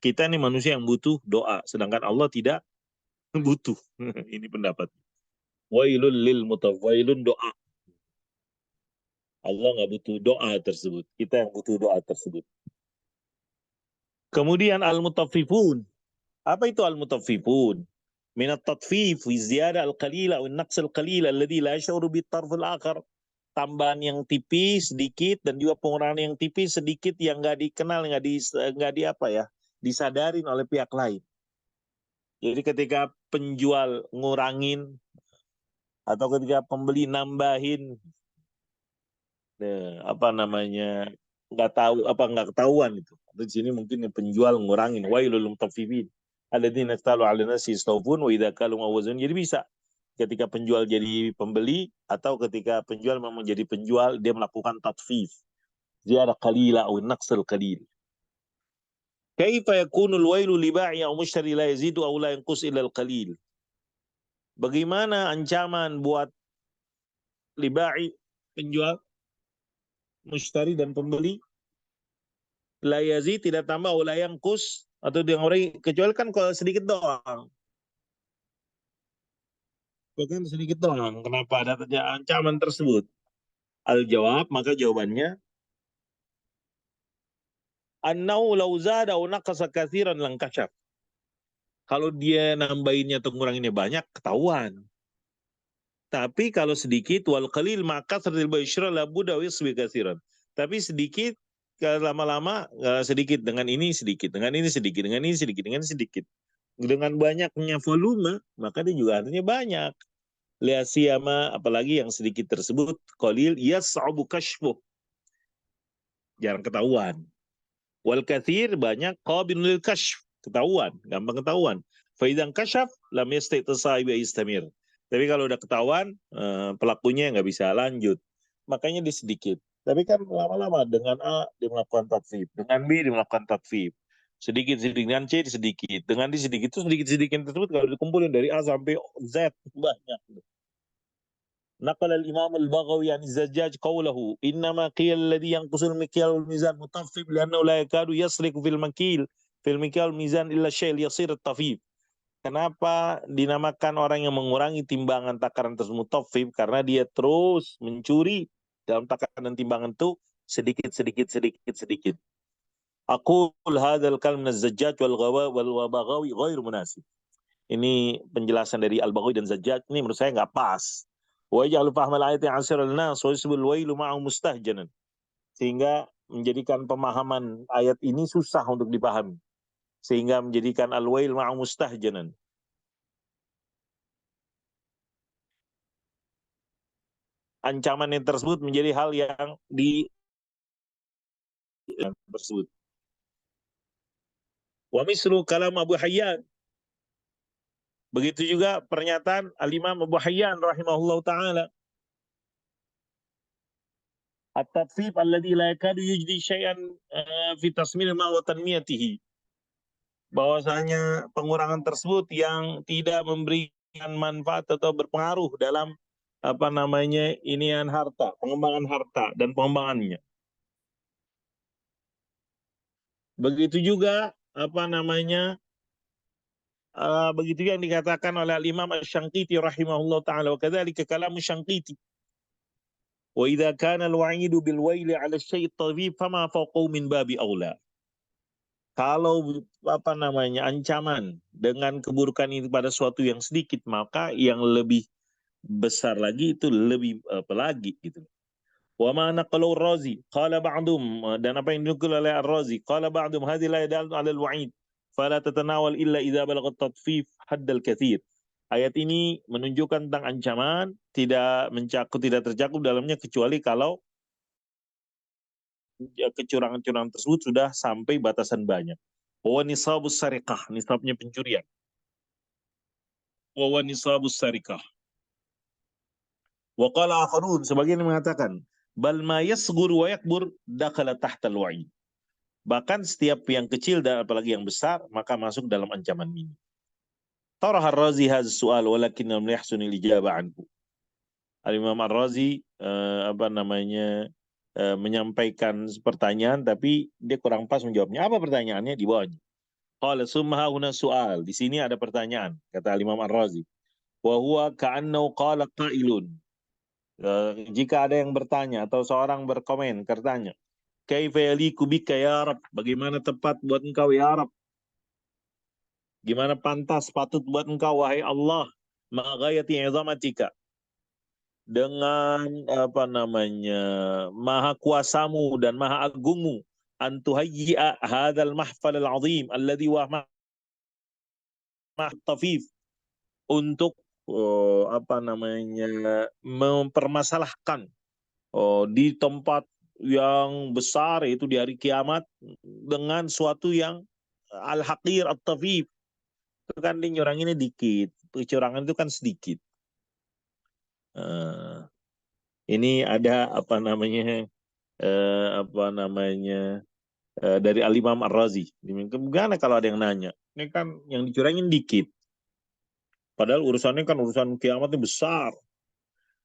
Kita ini manusia yang butuh doa, sedangkan Allah tidak butuh. Ini pendapat. Wailul lil mutawailun, doa. Allah nggak butuh doa tersebut. Kita yang butuh doa tersebut. Kemudian al-mutaffifun. Apa itu al-mutaffifun? Min at-tatfif fi ziyada al-qalila wa an-naqs al-qalil alladhi la yash'uru bit-tarf al-akhar. Tambahan yang tipis sedikit dan juga pengurangan yang tipis sedikit yang nggak dikenal, nggak disadarin oleh pihak lain. Jadi ketika penjual ngurangin atau ketika pembeli nambahin, apa namanya, nggak ketahuan itu. Di sini mungkin penjual ngurangin, wailul mutaffifin alladzina talu 'ala nasi yastawfun wa idza kalu mawazun. Jadi bisa ketika penjual jadi pembeli atau ketika penjual memang jadi penjual, dia melakukan tatfif, ziyada qalila atau naqsal qalil. Kaifa yakunu al-wailu li ba'i aw mushtari la yazidu aw la yanqus illa al-qalil. Bagaimana ancaman buat liba'i, penjual, mushtari dan pembeli, la yazid, tidak tambah, la yanqus, atau yang orang, kecuali kan kalau sedikit doang. Bahkan sedikit doang. Kenapa ada ancaman tersebut? Al-jawab, maka jawabannya annau law zada aw naqasa katsiran lang kashaf. Kalau dia nambahinnya atau nguranginnya banyak, ketahuan. Tapi kalau sedikit, wal qalil maka kasratil bayshra la budda yasbi katsiran. Tapi sedikit, lama-lama sedikit, dengan ini sedikit, dengan ini sedikit, dengan ini sedikit, dengan ini sedikit. Dengan banyaknya volume, maka dia juga artinya banyak. Liasiyama, apalagi yang sedikit tersebut, qalil yas'abu kashfuh, jarang ketahuan. Wal katsir, banyak, qabilun lil kashf, ketahuan, gampang ketahuan. Fa idzan kashaf lam yastati sahibi istamir. Tapi kalau udah ketahuan, pelakunya nggak bisa lanjut. Makanya dia sedikit. Tapi kan lama-lama dengan A dia melakukan tatfif, dengan B dia melakukan tatfif. Sedikit-sedikit, dengan C sedikit. Dengan D sedikit, itu sedikit-sedikit tersebut kalau dikumpulin dari A sampai Z banyak. نقل الإمام البغوي عن الزجاج قوله إنما قيل الذي ينقص المكيال والميزان مطفف لأنه لا يكاد يسرق في المكيال والميزان إلا الشيء اليسير الطفيف. Kenapa dinamakan orang yang mengurangi timbangan takaran tersebut mutaffif? Karena dia terus mencuri dalam takaran dan timbangan itu sedikit. Aqul hadzal kalam min az-Zajjaj wal Baghawi ghairu munasib. Ini penjelasan dari Al-Baghawi dan Zajjaj, ini menurut saya nggak pas. Wa yaj'alu fahmal ayati 'asira lin-nas wa yasbul wailu ma'ahu mustahjanan. Sehingga menjadikan pemahaman ayat ini susah untuk dipahami. Sehingga menjadikan al-wail ma'ahu mustahjanan. Ancaman yang tersebut menjadi hal yang tersebut. Wa mislu kalam Abu Hayyan. Begitu juga pernyataan Al-Imam Abu Hayyan rahimahullah ta'ala. At-tatfif alladhi la yakadu yujdi syai'an fi tasmir ma wa tanmiyatihi. Bahwasanya pengurangan tersebut yang tidak memberikan manfaat atau berpengaruh dalam inian harta, pengembangan harta dan pengembangannya. Begitu juga begitu yang dikatakan oleh Imam Asy-Syanqiti rahimahullah taala, wa kadzalika kalam Asy-Syanqiti. Wa idza kana al-wa'idu bil waili 'ala asy-syai' at-tadhib fama fawqahu min babi aula. Kalau ancaman dengan keburukan itu pada suatu yang sedikit, maka yang lebih besar lagi itu lebih apalagi gitu. Wa ma naqalu ar-Razi qala ba'dhum, dan apa yang dinukil oleh ar-Razi qala ba'dhum hadhihi la yadullu 'ala al-wa'id fala tatanawal illa idza balagha at-tatfif hadd al-katsir. Ayat ini menunjukkan tentang ancaman tidak tercakup dalamnya kecuali kalau kecurangan-kecurangan tersebut sudah sampai batasan banyak. Wa nisabus sariqah, nisabnya pencurian. Wa nisabus sariqah. Wa qala akharun, sebagian mengatakan bal ma yasghur wa yakbur dakhala tahta al-wa'id. Bahkan setiap yang kecil dan apalagi yang besar maka masuk dalam ancaman ini. Tarah ar-Razi hadha su'al walakin lam yahsun al-ijabah anhu. Al-Imam ar-Razi menyampaikan pertanyaan tapi dia kurang pas menjawabnya. Apa pertanyaannya di bawahnya? Qala summa huna su'al. Di sini ada pertanyaan, kata Imam Ar-Razi. Wa huwa ka'annahu qala qailun. Jika ada yang bertanya atau seorang berkomen, bertanya, kaifa yaliku bika ya Rab? Bagaimana tepat buat engkau ya Rab? Gimana pantas patut buat engkau wahai Allah? Ma ghayati 'izamatika. Dengan maha kuasamu dan maha agungmu, antuhayyi'a hadzal mahfal al-'azim alladhi wa tafif, untuk mempermasalahkan di tempat yang besar, yaitu di hari kiamat, dengan suatu yang al-haqir at-tafif. Itu kan dinyuranginnya dikit, kecurangan itu kan sedikit. Ini ada dari Al-Imam Ar-Razi. Gimana kalau ada yang nanya? Ini kan yang dicurangin dikit. Padahal urusannya kan urusan kiamatnya besar.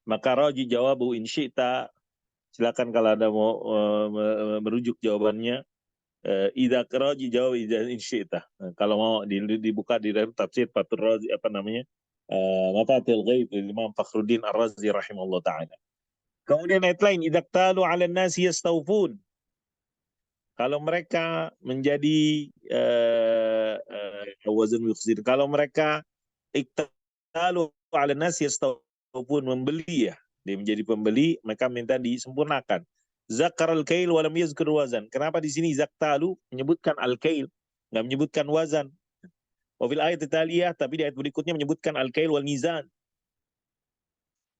Maka Raji jawabu in syi'ta. Silakan kalau ada mau merujuk jawabannya. Idza Raji jawab in syi'ta. Kalau mau dibuka di dalam tafsir Fathur Razi Mafathil Ghaib Imam Fakhruddin Ar-Razi rahimahullah taala. Kemudian ayat lain, idza talu 'alan nasi yastawfun. Kalau mereka menjadi wazan yukhzir, kalau mereka iktalu 'alan nasi yastawfun, membeli ya, dia menjadi pembeli, maka minta disempurnakan. Zakar al-kail wa lam yazkur wazan. Kenapa di sini zaktalu menyebutkan al-kail, enggak menyebutkan wazan? Wa fil ayat taliyah, tapi di ayat berikutnya menyebutkan al-kail wal mizan.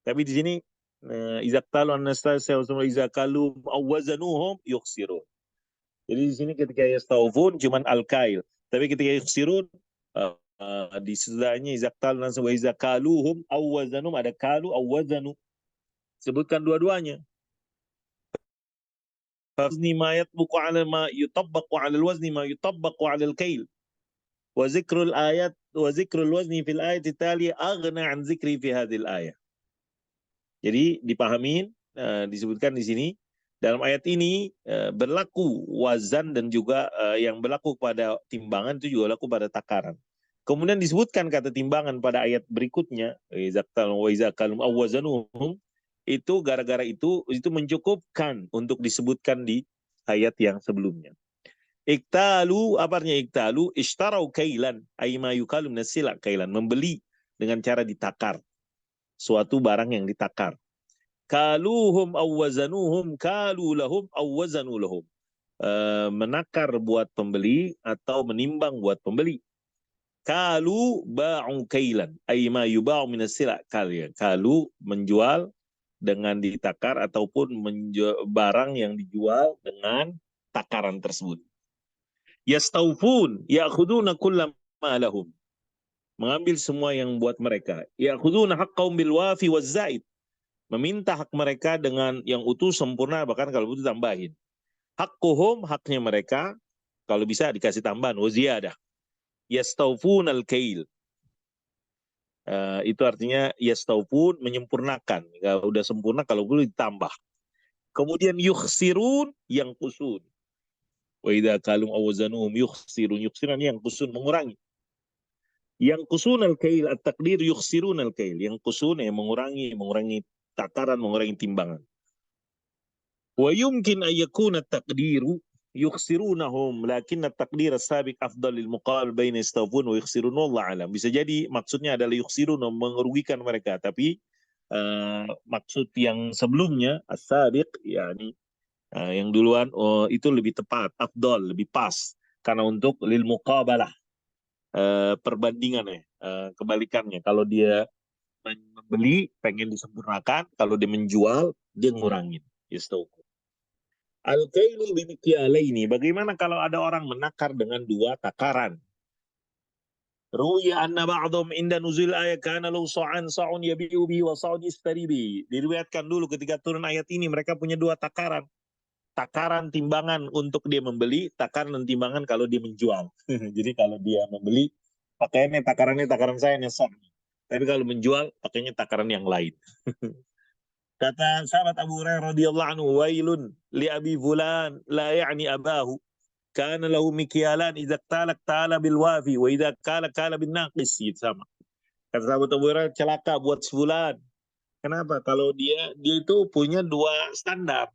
Tapi di sini izaqtalu an-nasta'sawsum izaqalu awazanuhum yukhsirun. Jadi di sini ketika yastawfun cuman al-kail, tapi ketika yukhsirun di sesudahnya izaqtalu wa izaqaluhum awazanum, ada kalu awazanu, sebutkan dua-duanya. Fazni ma yatbuqu 'ala ma yutabbaqu 'ala al-wazni ma yutabbaqu 'ala al-kail. Wa zikrul ayat wa zikrul wazni fil ayati taliya aghna 'an zikri fi hadhil ayah. Jadi dipahamin, disebutkan di sini dalam ayat ini berlaku wazan dan juga yang berlaku pada timbangan itu juga berlaku pada takaran. Kemudian disebutkan kata timbangan pada ayat berikutnya, wa iza kalum awwazanuhum, itu gara-gara itu mencukupkan untuk disebutkan di ayat yang sebelumnya. Iktalu, apa artinya iktalu? Ishtarau kailan, ay ma yukalu minasila kailan, membeli dengan cara ditakar, suatu barang yang ditakar. Kaluhum awwazanuhum kalu lahum awwazanu lahum. Menakar buat pembeli atau menimbang buat pembeli. Kalu ba'u kailan, ay ma yuba'u minasila kalian. Kalu menjual dengan ditakar ataupun barang yang dijual dengan takaran tersebut. Yastaufun ya'khuduna kullama lahum. Mengambil semua yang buat mereka. Ya'khuduna haqqahum bil wafi waz zaid. Meminta hak mereka dengan yang utuh sempurna, bahkan kalau butuh tambahin. Hakkuhum, haknya mereka, kalau bisa dikasih tambahan, wa ziyadah. Yastaufun al-kail. Itu artinya yastaufun, menyempurnakan. Kalau udah sempurna, kalau perlu ditambah. Kemudian yukhsirun, yang kusun. Wa idza kalum awzanuhum yukhsirun. Yukhsirun yang kusun, mengurangi. Yang kusun al-kail, at-taqdir yukhsirun al-kail. Yang kusun yang mengurangi takaran, mengurangi timbangan. Wa yumkin an yakuna at-taqdiru yukhsirunahum, lakin at-taqdir as-sabiq afdal lil muqal baina yastawfun wa yukhsirun, wallahu alam. Bisa jadi maksudnya adalah yukhsirun, merugikan mereka, tapi maksud yang sebelumnya as-sabiq, yakni yang duluan, itu lebih tepat, afdal, lebih pas, karena untuk lil muqabalah, perbandingannya, kebalikannya. Kalau dia membeli pengen disempurnakan, kalau dia menjual dia ngurangin. Yastawfun. Al-kailu bimikyalaini. Bagaimana kalau ada orang menakar dengan dua takaran? Ruya anna ba'dhum inda nuzul ayat kana law sa'an sa'un yabi'u bihi wa sa'un yashtari bihi. Diriwayatkan dulu ketika turun ayat ini mereka punya dua takaran. Takaran timbangan untuk dia membeli, takaran dan timbangan kalau dia menjual. Jadi kalau dia membeli, pakainya takaran saya nih sa'. Tapi kalau menjual, pakainya takaran yang lain. Kata sahabat Abu Hurairah radhiyallahu anhu, wailun li abi fulan la ya'ni abahu kana lahu mikyalan idza talak ta'ala bil wafi wa idza kala bin naqis. Sama. Kata sahabat Abu Hurairah, celaka buat fulan. Kenapa? Kalau dia itu punya dua standar.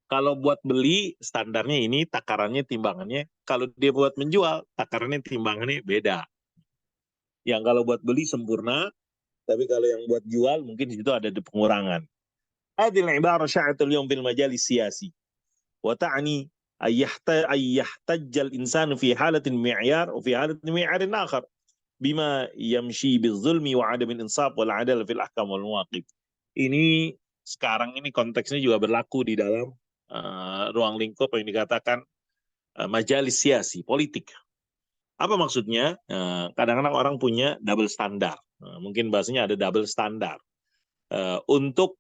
Kalau buat beli standarnya ini, takarannya, timbangannya. Kalau dia buat menjual, takarannya, timbangannya beda. Yang kalau buat beli sempurna, tapi kalau yang buat jual mungkin di situ ada pengurangan. هذه العبارة شاعت اليوم في المجال السياسي وتعني أن يحتج الإنسان في حالة معيار وفي حالة معيار آخر بما يمشي بالظلم وعدم الإنصاف والعدالة في الأحكام والمواقف. Ini sekarang ini konteksnya juga berlaku di dalam ruang lingkup yang dikatakan majalis siasi, politik. Apa maksudnya? Kadang-kadang orang punya double standar. Mungkin bahasanya ada double standar. Untuk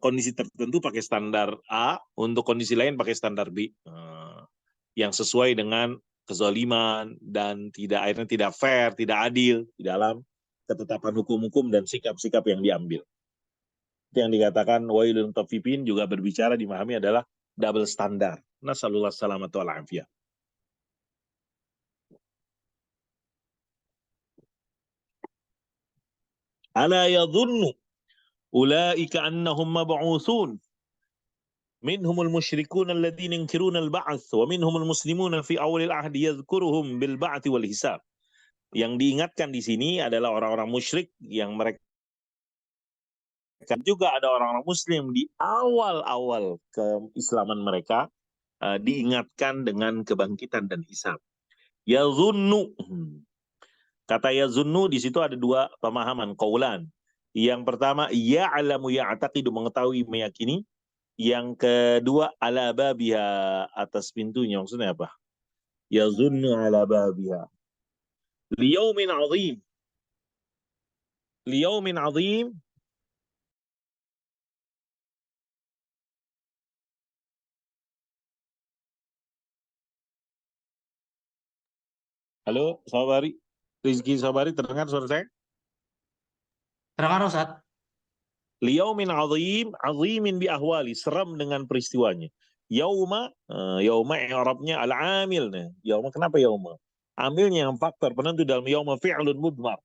kondisi tertentu pakai standar A, untuk kondisi lain pakai standar B, yang sesuai dengan kezaliman dan akhirnya tidak fair, tidak adil di dalam ketetapan hukum-hukum dan sikap-sikap yang diambil. Itu yang dikatakan wailul mutaffifin, juga berbicara dimahami adalah double standar. Nasallallahu salamatu wal afiyah. Ala yadhunnu ulaika annahum mab'utsun منهم المشركون الذين ينكرون البعث ومنهم المسلمون في أول العهد يذكرهم بالبعث والحساب. Yang diingatkan di sini adalah orang-orang musyrik yang mereka juga ada orang-orang muslim di awal-awal keislaman mereka, diingatkan dengan kebangkitan dan hisab. Yazunnu. Kata yazunnu di situ ada dua pemahaman, qaulan. Yang pertama, ya'lamu ya'taqidu, mengetahui, meyakini. Yang kedua, ala babiha, atas pintunya. Maksudnya apa? Yazunnu ala babiha. Liyaumin azim. Liyaumin azim. Halo, Sabari. Rizky Sabari, terdengar suara saya? Terdengar Ustaz? Liyaumin azim, azimin bi ahwali, seram dengan peristiwanya. Yauma, yauma Arabnya al-amil. Yauma, kenapa yauma? Amilnya yang faktor penentu dalam yauma fi'lun mudmar.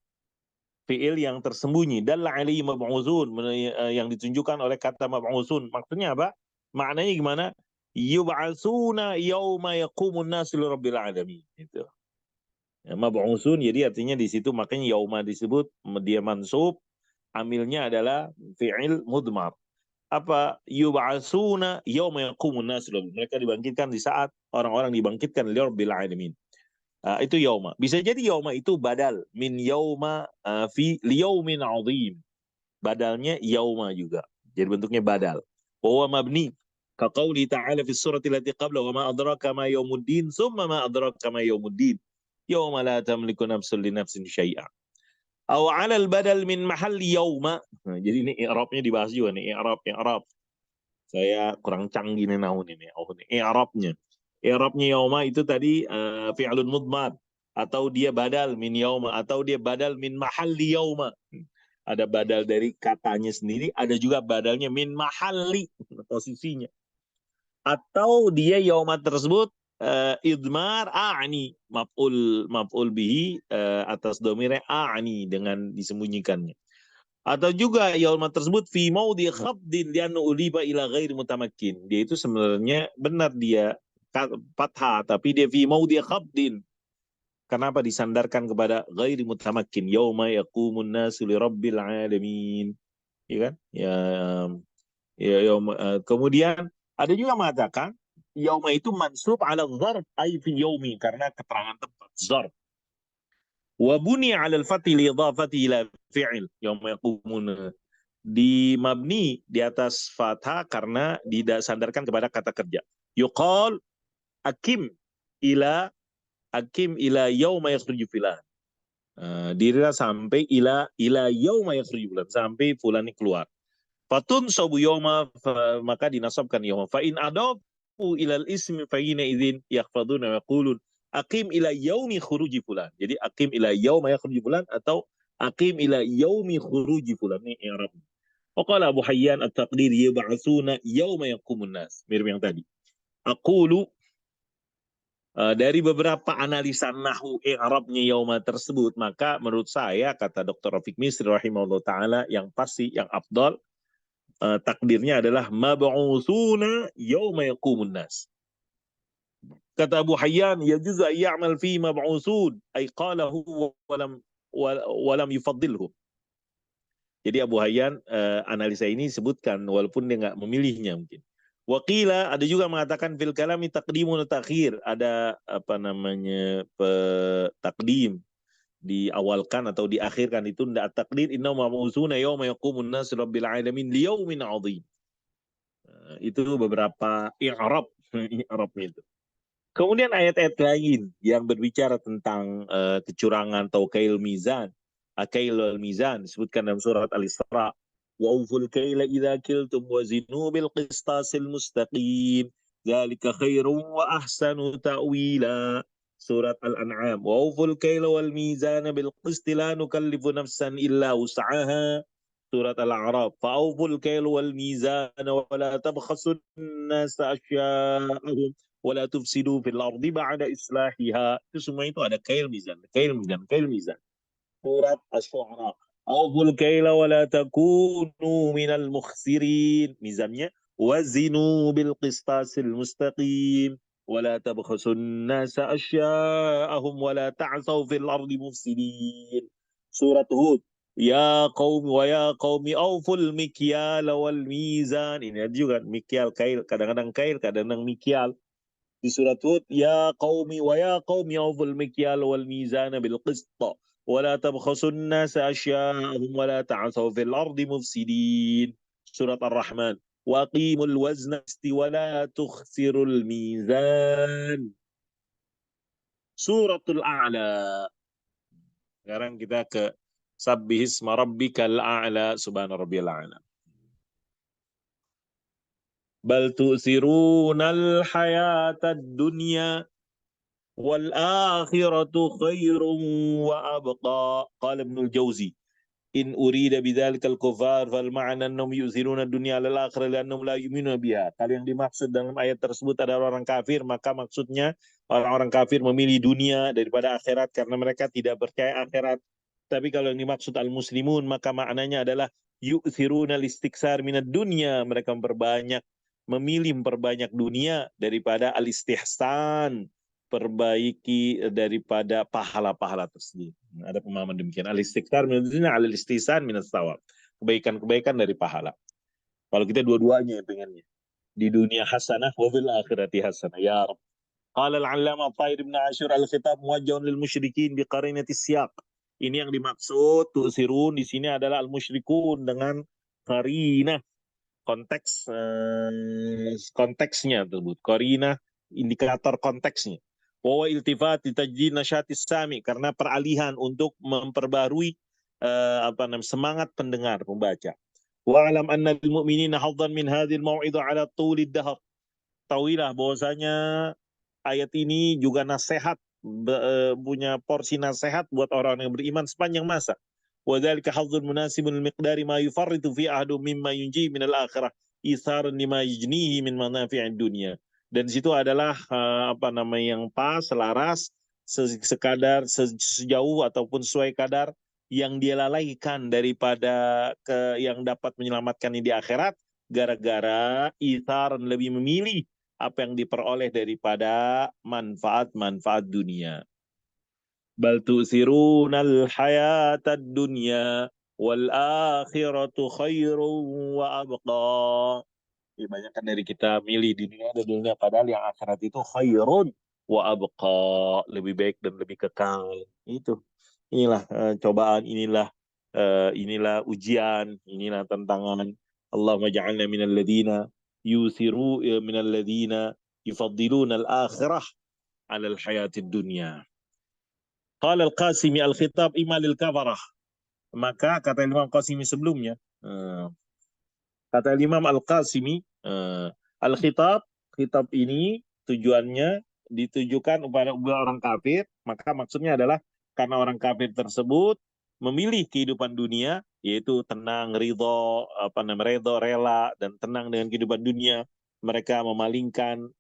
Fi'il yang tersembunyi. Dalla alaihi mab'uzun, yang ditunjukkan oleh kata mab'uzun. Maksudnya apa? Maknanya gimana? Yub'atsuna yauma yaqumun nasu lirabbil alamin. Itu. Ya, mab'usun, jadi artinya di situ makanya yauma disebut dia mansub, amilnya adalah fi'il mudmar. Apa? Yub'atsuna yauma yaqumun nas, mereka dibangkitkan di saat orang-orang dibangkitkan lirabbil alamin. Itu yauma. Bisa jadi yauma itu badal min yauma fi liyaumin azim. Badalnya yauma juga. Jadi bentuknya badal. Wa mabni ka qauli ta'ala fi surati allati qabla wa ma adraka ma yaumuddin thumma ma adraka ma yaumuddin. Yauma la tamliku nafsun li nafsin syai'a. Aw 'ala al-badal min mahalli yauma. Nah, jadi ini i'rabnya dibahas juga nih, i'rab. Saya kurang canggih nih nahu ini. Oh, ini i'rabnya. I'rabnya yauma itu tadi fi'lun mudmar, atau dia badal min yauma, atau dia badal min mahalli yauma. Ada badal dari katanya sendiri, ada juga badalnya min mahalli, posisinya. Atau dia yauma tersebut idmar a'ni, maf'ul bihi atas domirnya a'ni, dengan disembunyikannya. Atau juga yauma tersebut fi maudhi khabdin li'anna uliba ila ghairi mutamakkin. Dia itu sebenarnya benar dia fathah, tapi dia fi maudhi khabdin. Kenapa disandarkan kepada ghairi mutamakkin? Yauma yaqumun nasu li rabbil alamin. Ya kan? Kemudian ada juga mengatakan yauma itu mansub ala dzarf ay fi yaumi, karena keterangan tempat dzarf. Wa buni ala al-fathi li idafati ila fi'il yauma yaqumun, di mabni di atas fathah karena disandarkan kepada kata kerja. Yuqal akim ila yauma yakhruju fulan. Dirilah sampai ila yauma yakhruju fulan, sampai fulan ini keluar. Fatun sabu yauma, maka dinasabkan yauma. Fa in adafu ilal ismi fa hina idzin yakhfaduna wa yaqulun aqim ila yaumi khuruji fulan. Jadi aqim ila yauma yakhruju fulan atau aqim ila yaumi khuruji fulan, ini i'rab. Waqala Abu Hayyan at-taqdir yub'atsuna yauma yaqumun nas. Mirip yang tadi. Aqulu, dari beberapa analisa nahwu i'rabnya yauma tersebut, maka menurut saya, kata Dr. Rafiq Misri rahimahullah taala, yang pasti, yang afdal, takdirnya adalah mab'utsuna yauma yaqumun nas. Kata Abu Hayyan, yajuzu an ya'mal fi mab'utsun, ay qalahu wa lam yufaddilhu. Jadi Abu Hayyan analisa ini sebutkan walaupun dia nggak memilihnya mungkin. Waqila, ada juga mengatakan fil kalami taqdimun takhir, ada apa namanya takdim, diawalkan atau diakhirkan, itu ndak takdir inna ma'usuna yauma yaqumun nas rabbil alamin liyaumin azim. Itu beberapa i'rab itu. Kemudian ayat-ayat lain yang berbicara tentang kecurangan atau kail mizan, akailul mizan, disebutkan dalam surat Al-Isra. Wa uful kaila idza kiltum wazinu bil qistasil mustaqim. Dzalika khairun wa ahsanu ta'wila. Surat Al-An'am. Wa uful kaila wal mizana bil qisti la nukallifu nafsan illa wus'aha. Surat Al-A'raf. Fa uful kaila wal mizana wa la tabkhasun nasa asya'ahum wala tufsidu fil ardi ba'da islahiha. Itu semua itu ada kail mizan. Surat Asy-Syu'ara. Awful kaila wala takunu minal mukhsirin. Mizannya wazinu bil qistasil mustaqim wala tabkhasun nasa asya'ahum wala ta'tsaw fil ardi mufsidin. Surat Hud. Ya qaumi awful mikyal wal mizan. Ini ada juga mikyal, kail, kadang-kadang kail, kadang-kadang mikyal. Di surat Hud, ya qaumi awful mikyal wal mizana bil qist wa la tabkhasun nasa asya'ahum wa la ta'tsaw fil ardi mufsidin. Surat Ar-Rahman, wa qimul wazna wa la tukhsirul mizan. Suratul A'la. Sekarang kita ke Sabbihisma rabbikal a'la, subhana rabbiyal a'la. Bal tu'sirunal hayatad dunya wal akhiratu khairun wa abqa. Qala Ibnul Jauzi, in urida bidzalikal kufar fal ma'na annahum yu'thiruna dunya 'alal akhirah li'annahum la yu'minuna biha. Kalau yang dimaksud dalam ayat tersebut adalah orang kafir, maka maksudnya orang-orang kafir memilih dunia daripada akhirat karena mereka tidak percaya akhirat. Tapi kalau yang dimaksud al-muslimun, maka maknanya adalah yu'thiruna al-istiksar minad dunya. Mereka memperbanyak dunia daripada al-istihsan, perbaiki daripada pahala-pahala tersebut. Ada pemahaman demikian. Al-istighfar min dunya al-istihsan min as-sawab. Kebaikan-kebaikan dari pahala. Kalau kita dua-duanya yang pengennya. Di dunia hasanah wa fil akhirati hasanah. Ya Rabb. Qala al-'allama Tahir bin Ashur al-khitab muwajjahun lil musyrikin bi qarinati siyaq. Ini yang dimaksud tu'sirun di sini adalah al-musyrikun dengan qarinah, konteksnya tersebut. Qarinah indikator konteksnya. Wa iltifat tajdid nasyatis sami, karena peralihan untuk memperbarui semangat pendengar pembaca. Wa alam anna lil mu'minina hadzan min hadhil mau'izah ala tulid dahr. Tahuilah bahwasanya ayat ini juga nasihat, punya porsi nasihat buat orang yang beriman sepanjang masa. Wa dzalika hadzun munasibun lil miqdari ma yufarritu fi ahadu mimma yunji min al akhirah isaran lima yujnihi min manafi'id dunya. Dan di situ adalah yang pas, selaras, sekadar, sejauh ataupun sesuai kadar yang dia lalaikan daripada yang dapat menyelamatkan di akhirat, gara-gara isaran lebih memilih apa yang diperoleh daripada manfaat-manfaat dunia. Bal tu'sirunal hayatad dunya wal akhiratu khairun wa abqa. Kebanyakan dari kita milih dunia dan dunia, padahal yang akhirat itu khairun wa abqa, lebih baik dan lebih kekal. Inilah cobaan, inilah ujian, inilah tantangan. Allahumma ja'alna minal ladina minal ladina yufaddiluna al-akhirah 'ala al-hayatid dunya. Qala al-Qasimi al-khitab ima lil kafarah. Maka kata Imam Qasimi sebelumnya, kata Imam Al-Qasimi, al-khitab, khitab ini tujuannya ditujukan kepada orang kafir, maka maksudnya adalah karena orang kafir tersebut memilih kehidupan dunia, yaitu tenang, ridho, rela dan tenang dengan kehidupan dunia, mereka memalingkan,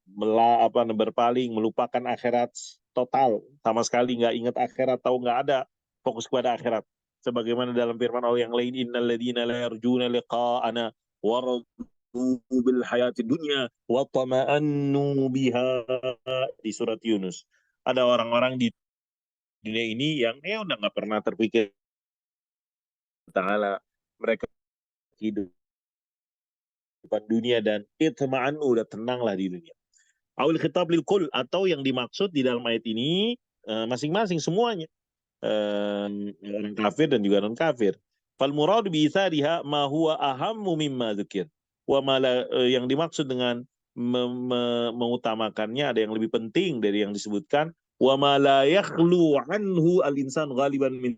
berpaling, melupakan akhirat total, sama sekali nggak ingat akhirat, tahu nggak ada, fokus kepada akhirat. Sebagaimana dalam firman Allah yang lain, innal ladzina la yarjuna liqa'ana waradu bil hayati dunya wa tama'annu biha, di surat Yunus. Ada orang-orang di dunia ini yang udah nggak pernah terpikir Ta'ala, mereka hidup dunia dan itma'annu, udah tenanglah di dunia. Awil khitab lil kul, atau yang dimaksud di dalam ayat ini masing-masing semuanya, orang kafir dan juga non kafir. Fal murad bi ithariha ma huwa ahammu mimma dzikir. Yang dimaksud dengan mengutamakannya ada yang lebih penting dari yang disebutkan. Wa ma la yakhlu anhu al insan ghaliban min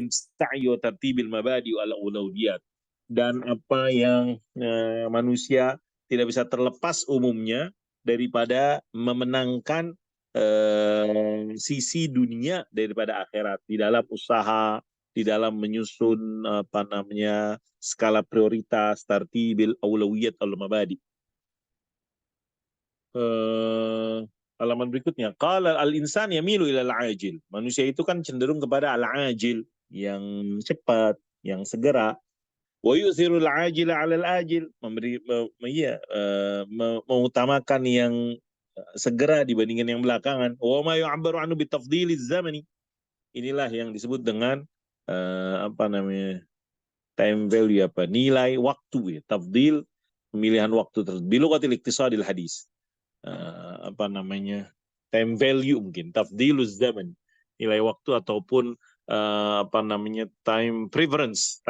sa'i wa tartibil mabadi wal ulawiyat. Dan apa yang manusia tidak bisa terlepas umumnya daripada memenangkan sisi dunia daripada akhirat di dalam usaha, di dalam menyusun skala prioritas, tartibil aulawiyat al-mabadi. Halaman berikutnya, qala al-insan yamilu ila al-ajil. Manusia itu kan cenderung kepada al-ajil, yang cepat, yang segera. Wa yu'thiru al-ajil 'ala al-ajil, mengutamakan yang segera dibandingkan yang belakangan. Wa ma yu'abbaru anhu bitafdhiliz zamani. Inilah yang disebut dengan time value, nilai waktu ya. Tafdhil, pemilihan waktu tersebut. Bilughatil iqtisadil hadis. Time value mungkin. Tafdhiluz zaman. Nilai waktu ataupun time preference.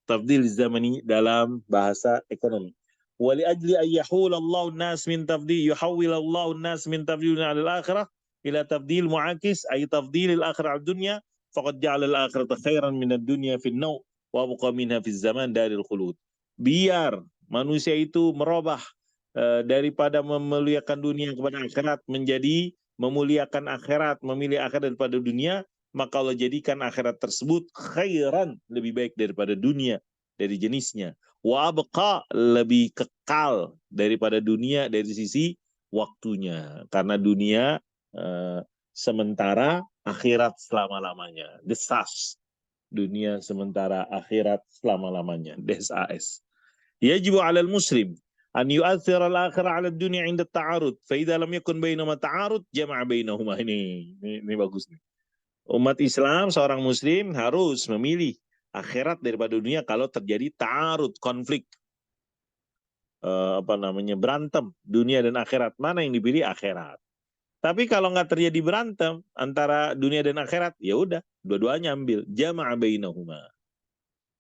Tafdhil zamani dalam bahasa ekonomi. ولأجل أن يحول الله الناس من تفضيل يحول الله الناس من تفضيل على الآخرة إلى تفضيل معاكس أي تفضيل الآخرة على الدنيا فقد جعل الآخرة خيرا من الدنيا في النوم وأبقى منها في الزمان دار الخلود. Biar manusia itu merubah daripada memuliakan dunia kepada akhirat menjadi memuliakan akhirat, memilih akhirat daripada dunia, maka Allah jadikan akhirat tersebut khairan, lebih baik daripada dunia dari jenisnya. Wa abqa, lebih kekal daripada dunia dari sisi waktunya. Karena dunia sementara, akhirat selama-lamanya. Desas. Dunia sementara, akhirat selama-lamanya. DSAS. Yajibu 'alal muslim an yu'athir al-akhirah 'ala dunia 'inda ta'arud. Fa idza lam yakun bainahuma ta'arud, jama'a bainahuma. Ini bagus nih. Umat Islam, seorang muslim harus memilih akhirat daripada dunia kalau terjadi ta'arud, konflik. Berantem dunia dan akhirat. Mana yang dipilih? Akhirat. Tapi kalau nggak terjadi berantem antara dunia dan akhirat, ya udah, dua-duanya ambil. Jama'a bainahuma.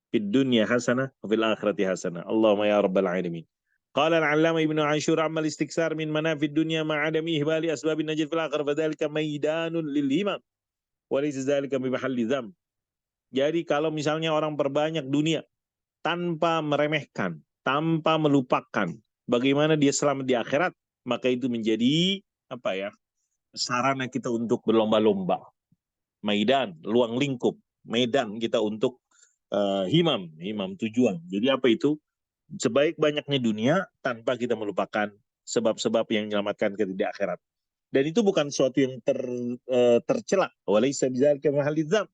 Fid dunya hasanah, fil akhirati hasanah. Allahumma ya rabbal alamin. Qala al-'allama Ibnu Ashur amma al-istiksar min manafid dunya ma'adami ihbali asbabin najat fil akhir fadzalika maidanun lil himam wa laysa dzalika bi mahalli dzam. Jadi kalau misalnya orang perbanyak dunia tanpa meremehkan, tanpa melupakan bagaimana dia selamat di akhirat, maka itu menjadi sarana kita untuk berlomba-lomba. Maidan, luang lingkup, medan kita untuk himam tujuan. Jadi apa itu? Sebaik banyaknya dunia tanpa kita melupakan sebab-sebab yang menyelamatkan kita di akhirat. Dan itu bukan sesuatu yang tercela. Walaysa bidzalika mahallidz dzam.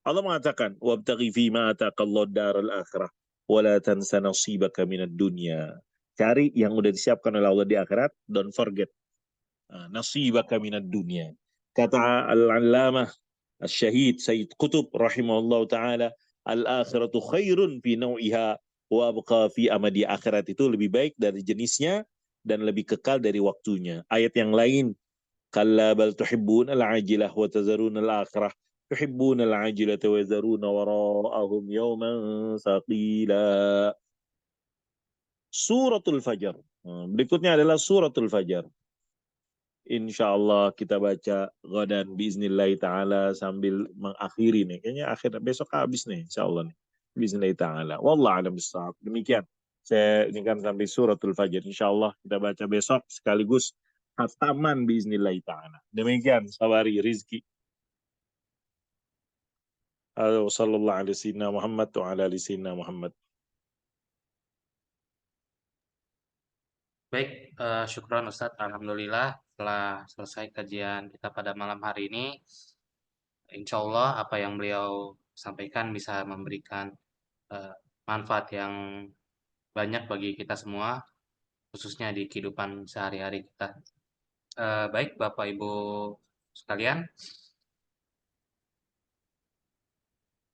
Allah mengatakan, wabtaghi fima ataqallahu daral akhirah wa la tansa nasibaka minad dunya. Cari yang udah disiapkan oleh Allah di akhirat, don't forget nasibaka minad dunya. Kata al-allamah Al-Syahid Sayyid Qutb rahimahullah ta'ala, al-akhiratu khairun fi naw'iha wa abqa fi amadi. Akhirat itu lebih baik dari jenisnya dan lebih kekal dari waktunya. Ayat yang lain, kalla bal tuhibbun al-ajilah wa tazarun al-akhirah tuhibbun al-ajilah wa tazarun wara'ahum yawman saqila. Suratul Fajar. Berikutnya adalah Suratul Fajar. Insya Allah kita baca ghadan biiznillah ta'ala sambil mengakhiri nih. Kayaknya akhir besok habis nih insya Allah nih. Biiznillah ta'ala. Wallah alam bissawab. Demikian. Saya ini kan sampai suratul Fajr. Insya Allah kita baca besok sekaligus khataman biiznillah ta'ala. Demikian sabari rizki. Sallallahu alaihi sayyidina Muhammad wa ala alihi sayyidina Muhammad. Baik, syukron Ustadz. Alhamdulillah setelah selesai kajian kita pada malam hari ini, insya Allah apa yang beliau sampaikan bisa memberikan manfaat yang banyak bagi kita semua, khususnya di kehidupan sehari-hari kita. Baik, Bapak Ibu sekalian,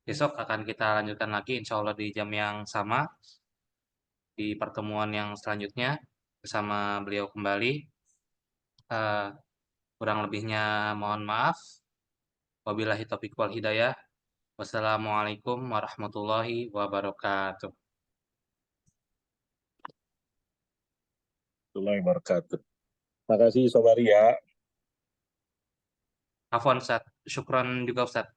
besok akan kita lanjutkan lagi insya Allah di jam yang sama, di pertemuan yang selanjutnya bersama beliau kembali. Kurang lebihnya mohon maaf. Wabillahi taufiq wal hidayah. Wassalamualaikum warahmatullahi wabarakatuh. Warahmatullahi wabarakatuh. Terima kasih Sobari ya. Afwan Ustaz, syukran juga Ustaz.